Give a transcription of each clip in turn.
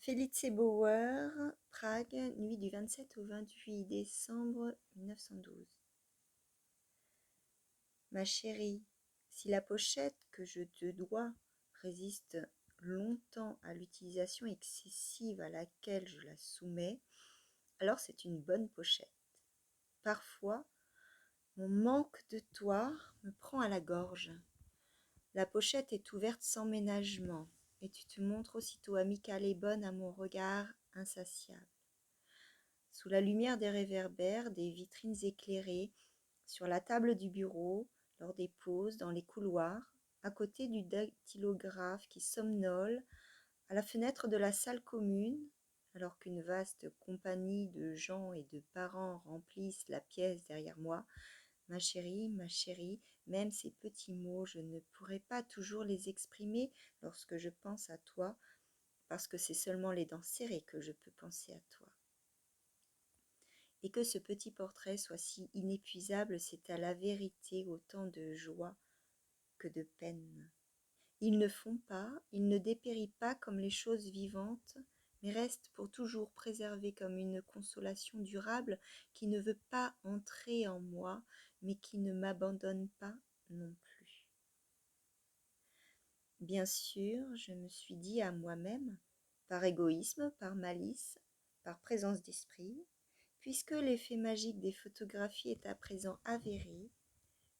Felice Bauer, Prague, nuit du 27 au 28 décembre 1912. Ma chérie, si la pochette que je te dois résiste longtemps à l'utilisation excessive à laquelle je la soumets, alors c'est une bonne pochette. Parfois, mon manque de toi me prend à la gorge. La pochette est ouverte sans ménagement, et tu te montres aussitôt amicale et bonne à mon regard insatiable. Sous la lumière des réverbères, des vitrines éclairées, sur la table du bureau, lors des pauses, dans les couloirs, à côté du dactylographe qui somnole, à la fenêtre de la salle commune, alors qu'une vaste compagnie de gens et de parents remplissent la pièce derrière moi, ma chérie, même ces petits mots, je ne pourrai pas toujours les exprimer lorsque je pense à toi, parce que c'est seulement les dents serrées que je peux penser à toi. Et que ce petit portrait soit si inépuisable, c'est à la vérité autant de joie que de peine. Il ne fond pas, il ne dépérit pas comme les choses vivantes, mais reste pour toujours préservé comme une consolation durable qui ne veut pas entrer en moi, mais qui ne m'abandonne pas non plus. Bien sûr, je me suis dit à moi-même, par égoïsme, par malice, par présence d'esprit, puisque l'effet magique des photographies est à présent avéré,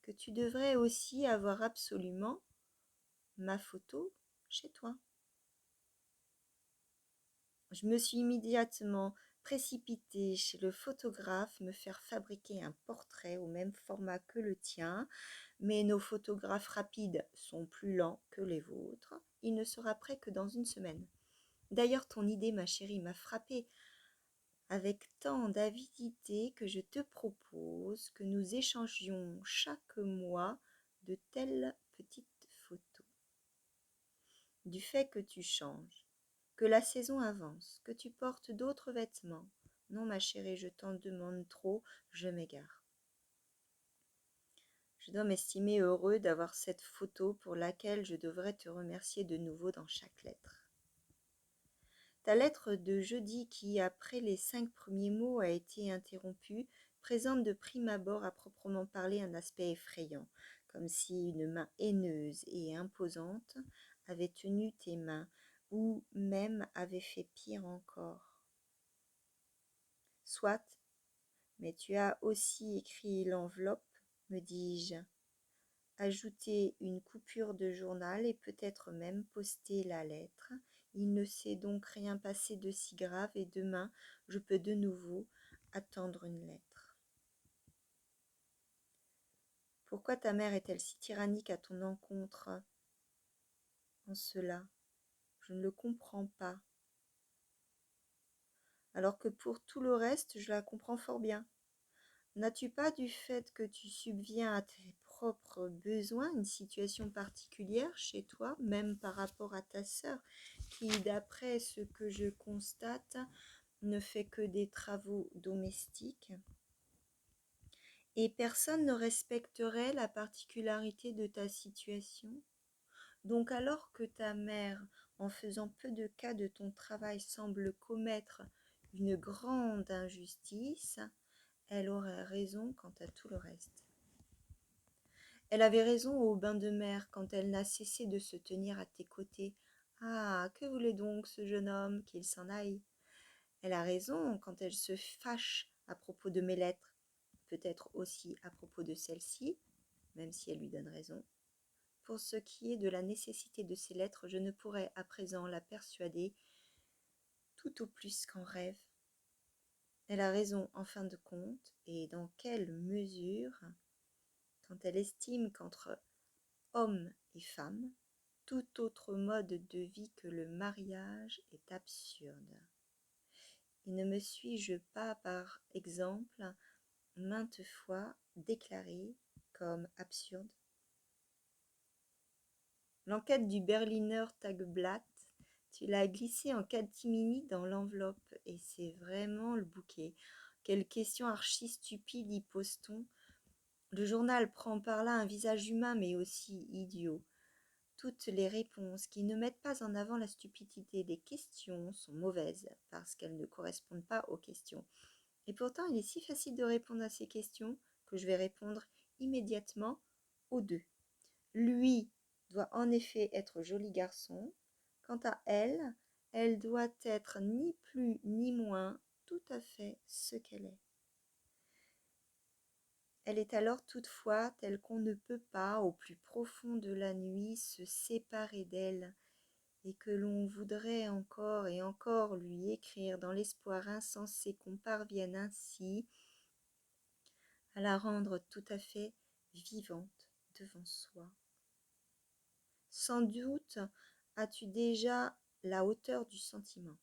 que tu devrais aussi avoir absolument ma photo chez toi. Je me suis immédiatement précipitée chez le photographe me faire fabriquer un portrait au même format que le tien, mais nos photographes rapides sont plus lents que les vôtres. Il ne sera prêt que dans une semaine. D'ailleurs, ton idée, ma chérie, m'a frappée avec tant d'avidité que je te propose que nous échangions chaque mois de telles petites photos. Du fait que tu changes, que la saison avance, que tu portes d'autres vêtements. Non, ma chérie, je t'en demande trop, je m'égare. Je dois m'estimer heureux d'avoir cette photo pour laquelle je devrais te remercier de nouveau dans chaque lettre. Ta lettre de jeudi qui, après les 5 premiers mots, a été interrompue, présente de prime abord à proprement parler un aspect effrayant, comme si une main haineuse et imposante avait tenu tes mains, ou même avait fait pire encore. Soit, mais tu as aussi écrit l'enveloppe, me dis-je, ajouté une coupure de journal et peut-être même posté la lettre. Il ne s'est donc rien passé de si grave et demain, je peux de nouveau attendre une lettre. Pourquoi ta mère est-elle si tyrannique à ton encontre en cela? Je ne le comprends pas. Alors que pour tout le reste, je la comprends fort bien. N'as-tu pas, du fait que tu subviens à tes propres besoins, une situation particulière chez toi, même par rapport à ta sœur, qui, d'après ce que je constate, ne fait que des travaux domestiques? Et personne ne respecterait la particularité de ta situation? Donc alors que ta mère, en faisant peu de cas de ton travail, semble commettre une grande injustice, elle aurait raison quant à tout le reste. Elle avait raison au bain de mer quand elle n'a cessé de se tenir à tes côtés. Ah, que voulait donc ce jeune homme qu'il s'en aille? Elle a raison quand elle se fâche à propos de mes lettres, peut-être aussi à propos de celle-ci, même si elle lui donne raison. Pour ce qui est de la nécessité de ces lettres, je ne pourrais à présent la persuader, tout au plus qu'en rêve. Elle a raison en fin de compte, et dans quelle mesure, quand elle estime qu'entre hommes et femmes, tout autre mode de vie que le mariage est absurde. Et ne me suis-je pas, par exemple, maintes fois déclaré comme absurde? L'enquête du Berliner Tageblatt, tu l'as glissée en catimini dans l'enveloppe, et c'est vraiment le bouquet. Quelle question archi stupide y pose-t-on? Le journal prend par là un visage humain, mais aussi idiot. Toutes les réponses qui ne mettent pas en avant la stupidité des questions sont mauvaises parce qu'elles ne correspondent pas aux questions. Et pourtant, il est si facile de répondre à ces questions que je vais répondre immédiatement aux deux. Lui doit en effet être joli garçon. Quant à elle, elle doit être ni plus ni moins tout à fait ce qu'elle est. Elle est alors toutefois telle qu'on ne peut pas, au plus profond de la nuit, se séparer d'elle, et que l'on voudrait encore et encore lui écrire dans l'espoir insensé qu'on parvienne ainsi à la rendre tout à fait vivante devant soi. Sans doute as-tu déjà la hauteur du sentiment.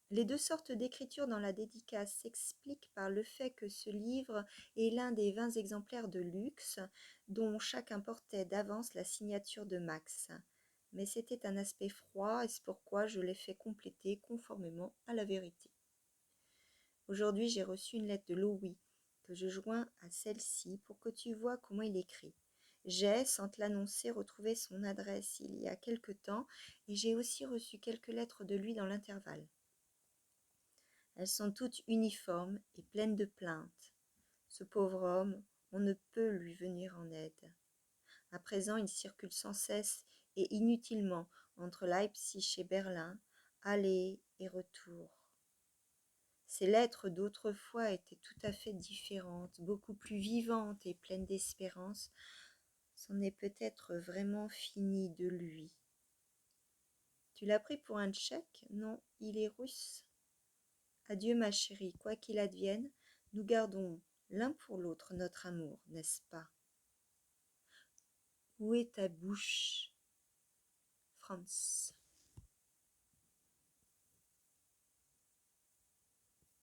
Les deux sortes d'écriture dans la dédicace s'expliquent par le fait que ce livre est l'un des 20 exemplaires de luxe dont chacun portait d'avance la signature de Max. Mais c'était un aspect froid et c'est pourquoi je l'ai fait compléter conformément à la vérité. Aujourd'hui, j'ai reçu une lettre de Louis que je joins à celle-ci pour que tu vois comment il écrit. J'ai, sans te l'annoncer, retrouvé son adresse il y a quelque temps et j'ai aussi reçu quelques lettres de lui dans l'intervalle. Elles sont toutes uniformes et pleines de plaintes. Ce pauvre homme, on ne peut lui venir en aide. À présent, il circule sans cesse et inutilement entre Leipzig et Berlin, aller et retour. Ces lettres d'autrefois étaient tout à fait différentes, beaucoup plus vivantes et pleines d'espérance. C'en est peut-être vraiment fini de lui. Tu l'as pris pour un Tchèque? Non, il est russe. Adieu ma chérie, quoi qu'il advienne, nous gardons l'un pour l'autre notre amour, n'est-ce pas? Où est ta bouche, Franz?